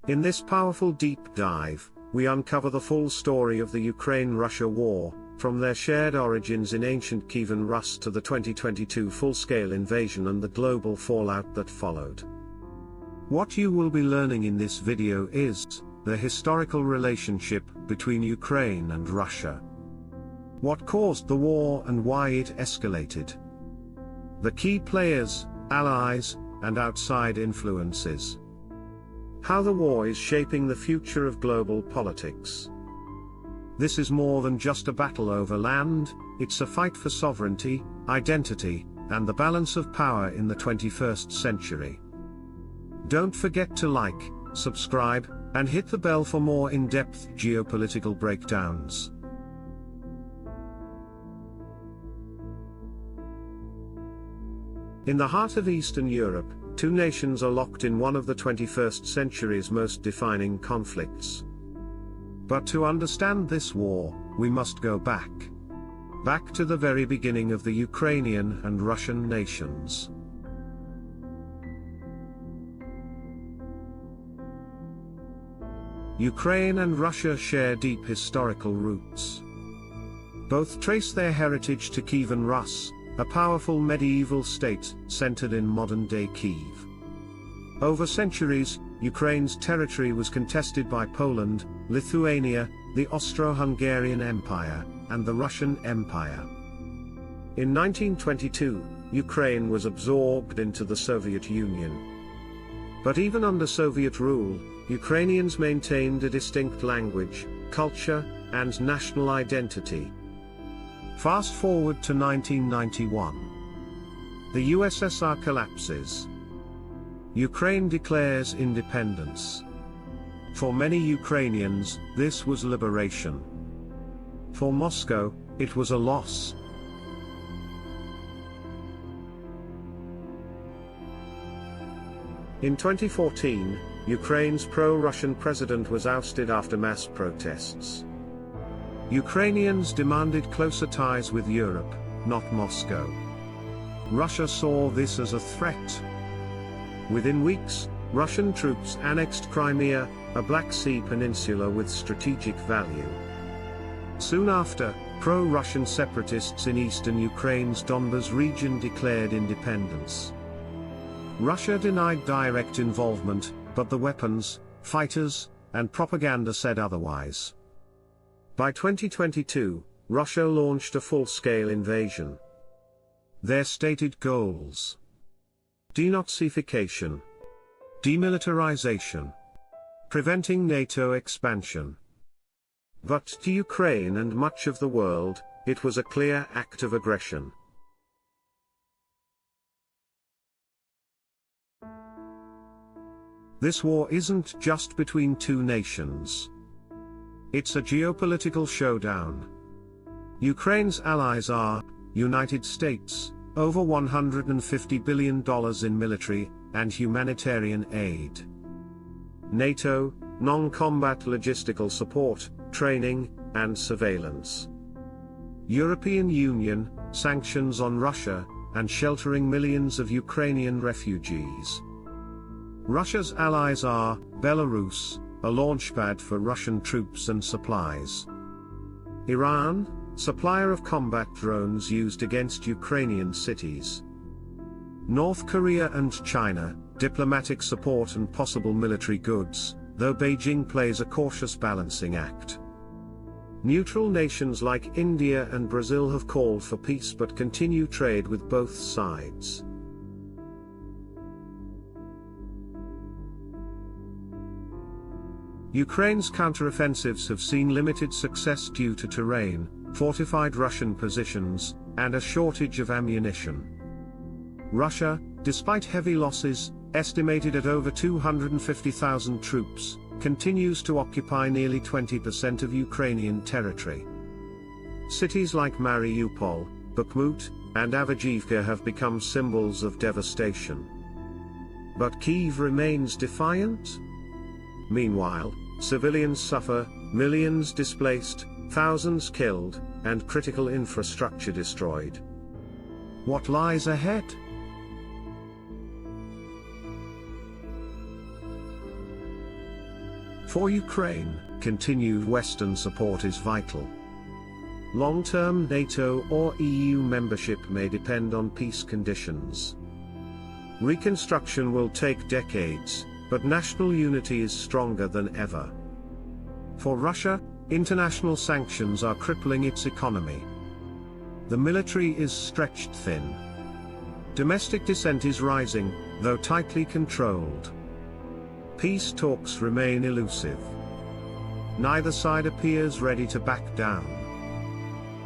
In this powerful deep dive, we uncover the full story of the Ukraine-Russia war, from their shared origins in ancient Kievan Rus to the 2022 full-scale invasion and the global fallout that followed. What you will be learning in this video is the historical relationship between Ukraine and Russia. What caused the war and why it escalated. The key players, allies, and outside influences. How the war is shaping the future of global politics. This is more than just a battle over land, it's a fight for sovereignty, identity, and the balance of power in the 21st century. Don't forget to like, subscribe, and hit the bell for more in-depth geopolitical breakdowns. In the heart of Eastern Europe, two nations are locked in one of the 21st century's most defining conflicts. But to understand this war, we must go back. Back to the very beginning of the Ukrainian and Russian nations. Ukraine and Russia share deep historical roots. Both trace their heritage to Kievan Rus, a powerful medieval state centered in modern-day Kyiv. Over centuries, Ukraine's territory was contested by Poland, Lithuania, the Austro-Hungarian Empire, and the Russian Empire. In 1922, Ukraine was absorbed into the Soviet Union. But even under Soviet rule, Ukrainians maintained a distinct language, culture, and national identity. Fast forward to 1991. The USSR collapses. Ukraine declares independence. For many Ukrainians, this was liberation. For Moscow, it was a loss. In 2014, Ukraine's pro-Russian president was ousted after mass protests. Ukrainians demanded closer ties with Europe, not Moscow. Russia saw this as a threat. Within weeks, Russian troops annexed Crimea, a Black Sea peninsula with strategic value. Soon after, pro-Russian separatists in eastern Ukraine's Donbas region declared independence. Russia denied direct involvement, but the weapons, fighters, and propaganda said otherwise. By 2022, Russia launched a full-scale invasion. Their stated goals: denazification, demilitarization, preventing NATO expansion. But to Ukraine and much of the world, it was a clear act of aggression. This war isn't just between two nations. It's a geopolitical showdown. Ukraine's allies are United States, over $150 billion in military and humanitarian aid. NATO, non-combat logistical support, training, and surveillance. European Union, sanctions on Russia, and sheltering millions of Ukrainian refugees. Russia's allies are Belarus, a launchpad for Russian troops and supplies. Iran, supplier of combat drones used against Ukrainian cities. North Korea and China, diplomatic support and possible military goods, though Beijing plays a cautious balancing act. Neutral nations like India and Brazil have called for peace but continue trade with both sides. Ukraine's counteroffensives have seen limited success due to terrain, fortified Russian positions, and a shortage of ammunition. Russia, despite heavy losses, estimated at over 250,000 troops, continues to occupy nearly 20% of Ukrainian territory. Cities like Mariupol, Bakhmut, and Avdiivka have become symbols of devastation. But Kyiv remains defiant? Meanwhile, civilians suffer, millions displaced, thousands killed, and critical infrastructure destroyed. What lies ahead? For Ukraine, continued Western support is vital. Long-term NATO or EU membership may depend on peace conditions. Reconstruction will take decades, but national unity is stronger than ever. For Russia, international sanctions are crippling its economy. The military is stretched thin. Domestic dissent is rising, though tightly controlled. Peace talks remain elusive. Neither side appears ready to back down.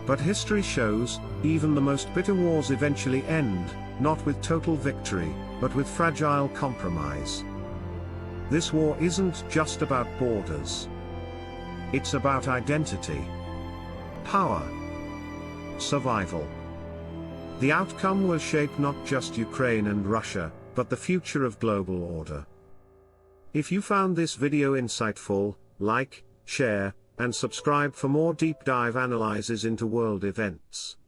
But history shows, even the most bitter wars eventually end, not with total victory, but with fragile compromise. This war isn't just about borders. It's about identity, power, survival. The outcome will shape not just Ukraine and Russia, but the future of global order. If you found this video insightful, like, share, and subscribe for more deep dive analyses into world events.